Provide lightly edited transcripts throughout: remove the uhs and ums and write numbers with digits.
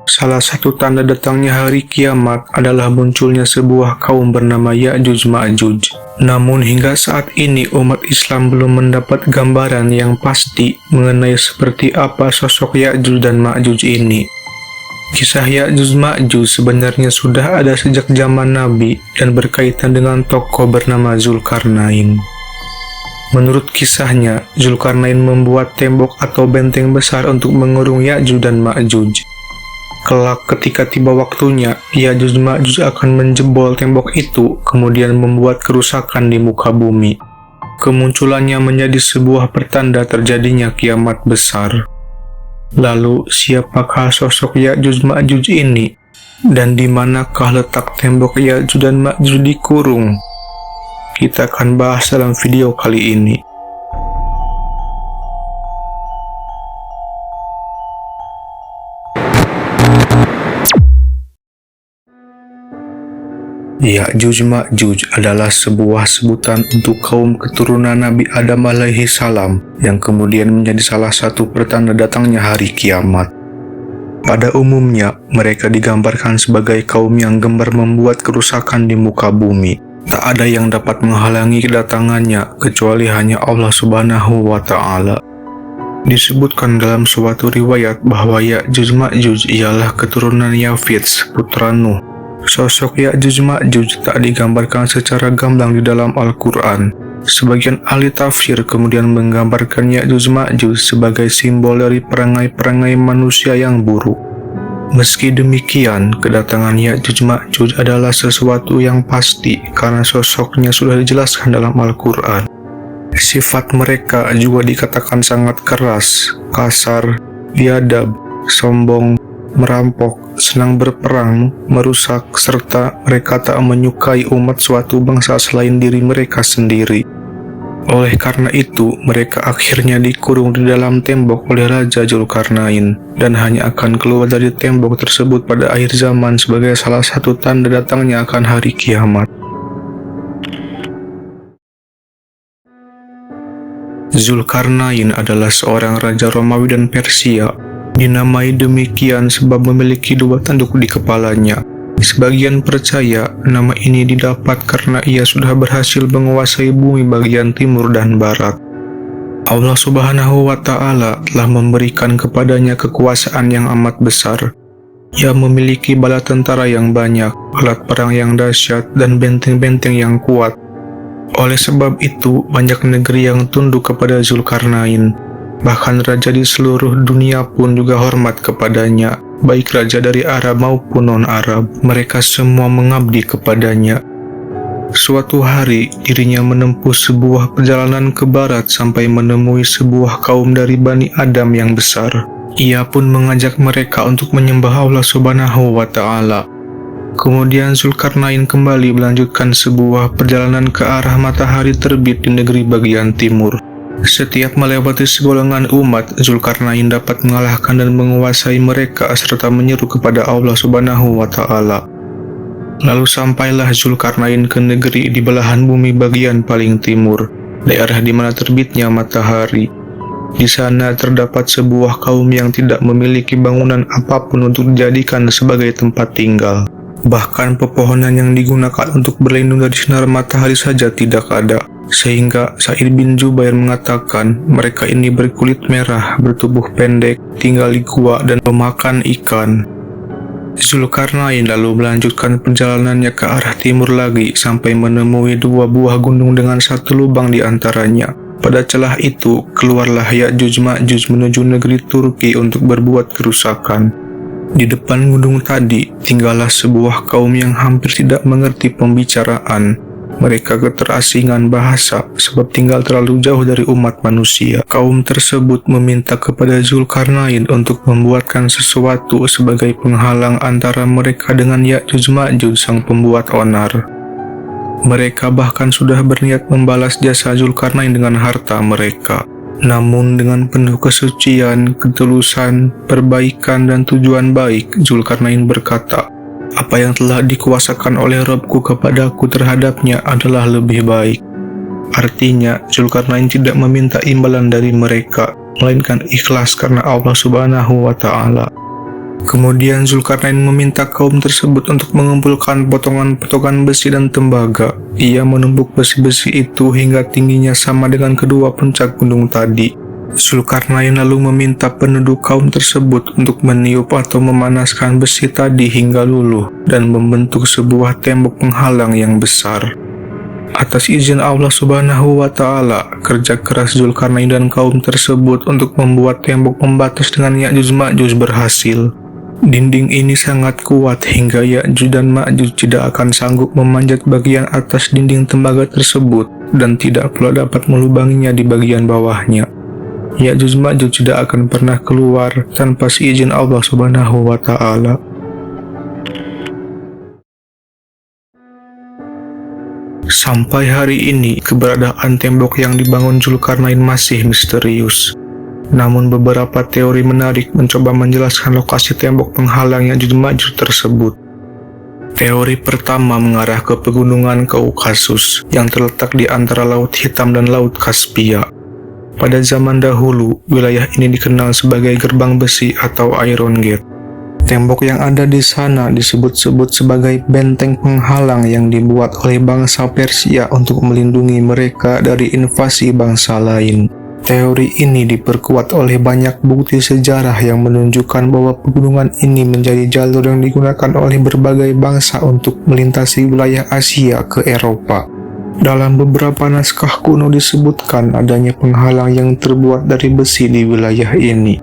Salah satu tanda datangnya hari kiamat adalah munculnya sebuah kaum bernama Ya'juj Ma'juj. Namun hingga saat ini umat Islam belum mendapat gambaran yang pasti mengenai seperti apa sosok Ya'juj dan Ma'juj ini. Kisah Ya'juj Ma'juj sebenarnya sudah ada sejak zaman Nabi dan berkaitan dengan tokoh bernama Zulkarnain. Menurut kisahnya, Zulkarnain membuat tembok atau benteng besar untuk mengurung Ya'juj dan Ma'juj. Kelak ketika tiba waktunya, Ya'juj Ma'juj akan menjebol tembok itu, kemudian membuat kerusakan di muka bumi. Kemunculannya menjadi sebuah pertanda terjadinya kiamat besar. Lalu, siapakah sosok Ya'juj Ma'juj ini? Dan di manakah letak tembok Ya'juj dan Ma'juj dikurung? Kita akan bahas dalam video kali ini. Ya'juj Ma'juj adalah sebuah sebutan untuk kaum keturunan Nabi Adam alaihi salam yang kemudian menjadi salah satu pertanda datangnya hari kiamat. Pada umumnya, mereka digambarkan sebagai kaum yang gemar membuat kerusakan di muka bumi. Tak ada yang dapat menghalangi kedatangannya kecuali hanya Allah Subhanahu wa Ta'ala. Disebutkan dalam suatu riwayat bahwa Ya'juj Ma'juj ialah keturunan Yafits, putra Nuh. Sosok Ya'juj Ma'juj tak digambarkan secara gamblang di dalam Al-Quran. Sebagian ahli tafsir kemudian menggambarkan Ya'juj Ma'juj sebagai simbol dari perangai-perangai manusia yang buruk. Meski demikian, kedatangan Ya'juj Ma'juj adalah sesuatu yang pasti karena sosoknya sudah dijelaskan dalam Al-Quran. Sifat mereka juga dikatakan sangat keras, kasar, biadab, sombong, merampok, senang berperang, merusak, serta mereka tak menyukai umat suatu bangsa selain diri mereka sendiri. Oleh karena itu, mereka akhirnya dikurung di dalam tembok oleh Raja Zulkarnain dan hanya akan keluar dari tembok tersebut pada akhir zaman sebagai salah satu tanda datangnya akan hari kiamat. Zulkarnain adalah seorang raja Romawi dan Persia. Dinamai demikian sebab memiliki dua tanduk di kepalanya. Sebagian percaya nama ini didapat karena ia sudah berhasil menguasai bumi bagian timur dan barat. Allah Subhanahu wa Ta'ala telah memberikan kepadanya kekuasaan yang amat besar. Ia memiliki bala tentara yang banyak, alat perang yang dahsyat, dan benteng-benteng yang kuat. Oleh sebab itu, banyak negeri yang tunduk kepada Zulkarnain. Bahkan raja di seluruh dunia pun juga hormat kepadanya, baik raja dari Arab maupun non-Arab. Mereka semua mengabdi kepadanya. Suatu hari, dirinya menempuh sebuah perjalanan ke barat sampai menemui sebuah kaum dari Bani Adam yang besar. Ia pun mengajak mereka untuk menyembah Allah Subhanahu wa Ta'ala. Kemudian Zulkarnain kembali melanjutkan sebuah perjalanan ke arah matahari terbit di negeri bagian timur. Setiap melewati segolongan umat, Zulkarnain dapat mengalahkan dan menguasai mereka serta menyeru kepada Allah Subhanahu wa Ta'ala. Lalu sampailah Zulkarnain ke negeri di belahan bumi bagian paling timur, daerah di mana terbitnya matahari. Di sana terdapat sebuah kaum yang tidak memiliki bangunan apapun untuk dijadikan sebagai tempat tinggal. Bahkan pepohonan yang digunakan untuk berlindung dari sinar matahari saja tidak ada. Sehingga Sa'id bin Jubair mengatakan mereka ini berkulit merah, bertubuh pendek, tinggal di gua dan memakan ikan. Zulkarnain lalu melanjutkan perjalanannya ke arah timur lagi sampai menemui dua buah gunung dengan satu lubang di antaranya. Pada celah itu, keluarlah Ya'juj Ma'juj menuju negeri Turki untuk berbuat kerusakan. Di depan gunung tadi, tinggallah sebuah kaum yang hampir tidak mengerti pembicaraan. Mereka keterasingan bahasa sebab tinggal terlalu jauh dari umat manusia. Kaum tersebut meminta kepada Zulkarnain untuk membuatkan sesuatu sebagai penghalang antara mereka dengan Ya'juj Ma'juj sang pembuat onar. Mereka bahkan sudah berniat membalas jasa Zulkarnain dengan harta mereka. Namun dengan penuh kesucian, ketulusan, perbaikan, dan tujuan baik, Zulkarnain berkata, "Apa yang telah dikuasakan oleh Rabbku kepadaku terhadapnya adalah lebih baik." Artinya, Zulkarnain tidak meminta imbalan dari mereka, melainkan ikhlas karena Allah Subhanahu wa Ta'ala. Kemudian Zulkarnain meminta kaum tersebut untuk mengumpulkan potongan-potongan besi dan tembaga. Ia menumbuk besi-besi itu hingga tingginya sama dengan kedua puncak gunung tadi. Zulkarnain lalu meminta penduduk kaum tersebut untuk meniup atau memanaskan besi tadi hingga luluh dan membentuk sebuah tembok penghalang yang besar. Atas izin Allah Subhanahu wa Ta'ala, kerja keras Zulkarnain dan kaum tersebut untuk membuat tembok pembatas dengan Ya'juj Ma'juj berhasil. Dinding ini sangat kuat hingga Ya'juj dan Ma'juj tidak akan sanggup memanjat bagian atas dinding tembaga tersebut dan tidak pula dapat melubanginya di bagian bawahnya. Ya'juj Ma'juj tidak akan pernah keluar tanpa seizin Allah Subhanahu wa Ta'ala. Sampai hari ini, keberadaan tembok yang dibangun Zulkarnain masih misterius. Namun beberapa teori menarik mencoba menjelaskan lokasi tembok penghalang Ya'juj Ma'juj tersebut. Teori pertama mengarah ke pegunungan Kaukasus yang terletak di antara Laut Hitam dan Laut Kaspia. Pada zaman dahulu, wilayah ini dikenal sebagai Gerbang Besi atau Iron Gate. Tembok yang ada di sana disebut-sebut sebagai benteng penghalang yang dibuat oleh bangsa Persia untuk melindungi mereka dari invasi bangsa lain. Teori ini diperkuat oleh banyak bukti sejarah yang menunjukkan bahwa pegunungan ini menjadi jalur yang digunakan oleh berbagai bangsa untuk melintasi wilayah Asia ke Eropa. Dalam beberapa naskah kuno disebutkan adanya penghalang yang terbuat dari besi di wilayah ini.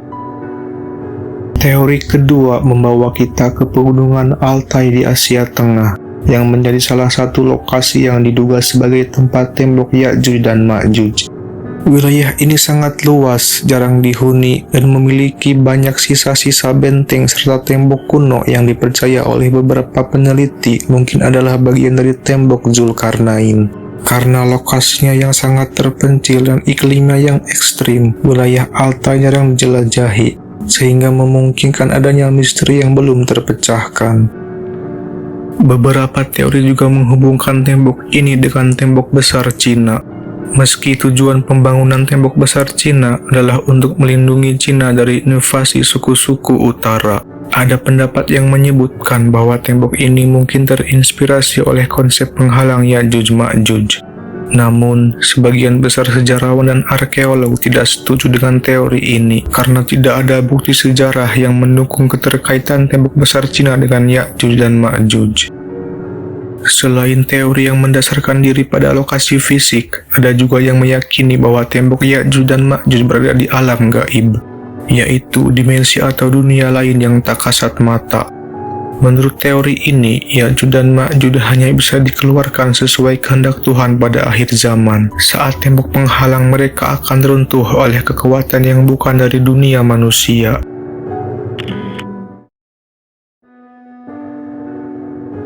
Teori kedua membawa kita ke pegunungan Altai di Asia Tengah, yang menjadi salah satu lokasi yang diduga sebagai tempat tembok Ya'juj dan Ma'juj. Wilayah ini sangat luas, jarang dihuni, dan memiliki banyak sisa-sisa benteng serta tembok kuno yang dipercaya oleh beberapa peneliti mungkin adalah bagian dari tembok Zulkarnain. Karena lokasinya yang sangat terpencil dan iklimnya yang ekstrim, wilayah Altai jarang dijelajahi, sehingga memungkinkan adanya misteri yang belum terpecahkan. Beberapa teori juga menghubungkan tembok ini dengan tembok besar Cina. Meski tujuan pembangunan tembok besar Cina adalah untuk melindungi Cina dari invasi suku-suku utara, ada pendapat yang menyebutkan bahwa tembok ini mungkin terinspirasi oleh konsep penghalang Ya'juj Ma'juj. Namun, sebagian besar sejarawan dan arkeolog tidak setuju dengan teori ini karena tidak ada bukti sejarah yang mendukung keterkaitan tembok besar Cina dengan Ya'juj dan Ma'juj. Selain teori yang mendasarkan diri pada lokasi fisik, ada juga yang meyakini bahwa tembok Ya'juj dan Ma'juj berada di alam gaib, yaitu dimensi atau dunia lain yang tak kasat mata. Menurut teori ini, Ya'juj dan Ma'juj hanya bisa dikeluarkan sesuai kehendak Tuhan pada akhir zaman, saat tembok penghalang mereka akan runtuh oleh kekuatan yang bukan dari dunia manusia.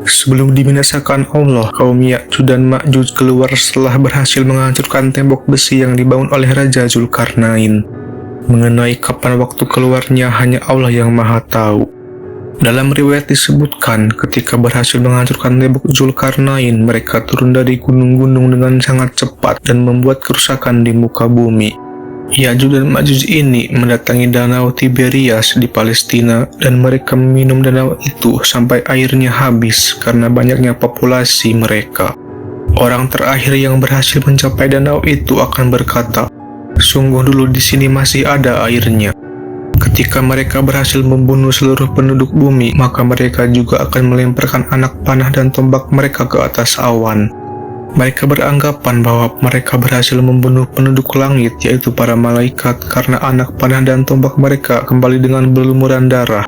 Sebelum dibinasakan Allah, kaum Ya'juj dan Ma'juj keluar setelah berhasil menghancurkan tembok besi yang dibangun oleh Raja Zulkarnain. Mengenai kapan waktu keluarnya hanya Allah yang Maha Tahu. Dalam riwayat disebutkan, ketika berhasil menghancurkan tembok Zulkarnain, mereka turun dari gunung-gunung dengan sangat cepat dan membuat kerusakan di muka bumi. Ya'juj dan Ma'juj ini mendatangi danau Tiberias di Palestina dan mereka meminum danau itu sampai airnya habis karena banyaknya populasi mereka. Orang terakhir yang berhasil mencapai danau itu akan berkata, "Sungguh dulu di sini masih ada airnya." Ketika mereka berhasil membunuh seluruh penduduk bumi, maka mereka juga akan melemparkan anak panah dan tombak mereka ke atas awan. Mereka beranggapan bahwa mereka berhasil membunuh penduduk langit, yaitu para malaikat, karena anak panah dan tombak mereka kembali dengan berlumuran darah.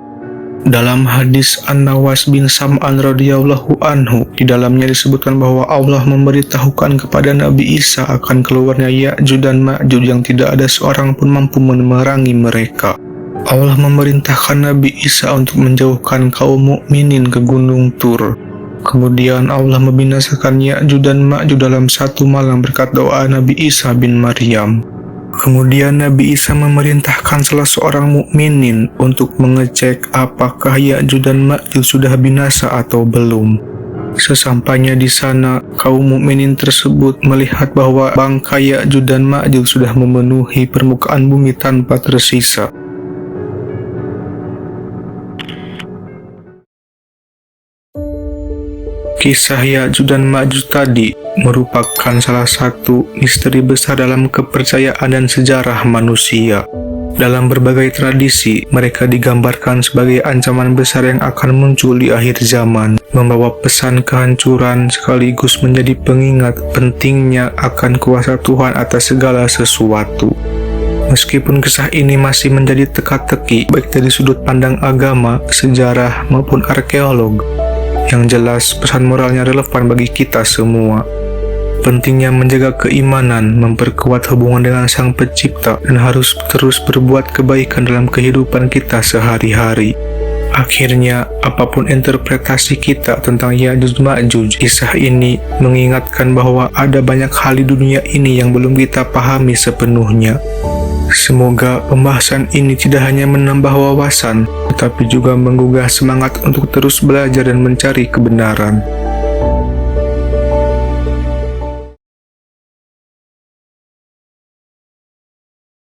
Dalam hadis An-Nawas bin Sam'an radhiyallahu anhu, di dalamnya disebutkan bahwa Allah memberitahukan kepada Nabi Isa akan keluarnya Ya'juj dan Ma'juj yang tidak ada seorang pun mampu memerangi mereka. Allah memerintahkan Nabi Isa untuk menjauhkan kaum mukminin ke Gunung Tur. Kemudian Allah membinasakan Ya'juj dan Ma'juj dalam satu malam berkat doa Nabi Isa bin Maryam. Kemudian Nabi Isa memerintahkan salah seorang mukminin untuk mengecek apakah Ya'juj dan Ma'juj sudah binasa atau belum. Sesampainya di sana, kaum mukminin tersebut melihat bahwa bangkai Ya'juj dan Ma'juj sudah memenuhi permukaan bumi tanpa tersisa. Kisah Ya'juj dan Ma'juj tadi merupakan salah satu misteri besar dalam kepercayaan dan sejarah manusia. Dalam berbagai tradisi, mereka digambarkan sebagai ancaman besar yang akan muncul di akhir zaman, membawa pesan kehancuran sekaligus menjadi pengingat pentingnya akan kuasa Tuhan atas segala sesuatu. Meskipun kisah ini masih menjadi teka-teki baik dari sudut pandang agama, sejarah, maupun arkeolog, yang jelas pesan moralnya relevan bagi kita semua. Pentingnya menjaga keimanan, memperkuat hubungan dengan Sang Pencipta, dan harus terus berbuat kebaikan dalam kehidupan kita sehari-hari. Akhirnya, apapun interpretasi kita tentang Ya'juj Ma'juj, kisah ini mengingatkan bahwa ada banyak hal di dunia ini yang belum kita pahami sepenuhnya. Semoga pembahasan ini tidak hanya menambah wawasan, tetapi juga menggugah semangat untuk terus belajar dan mencari kebenaran.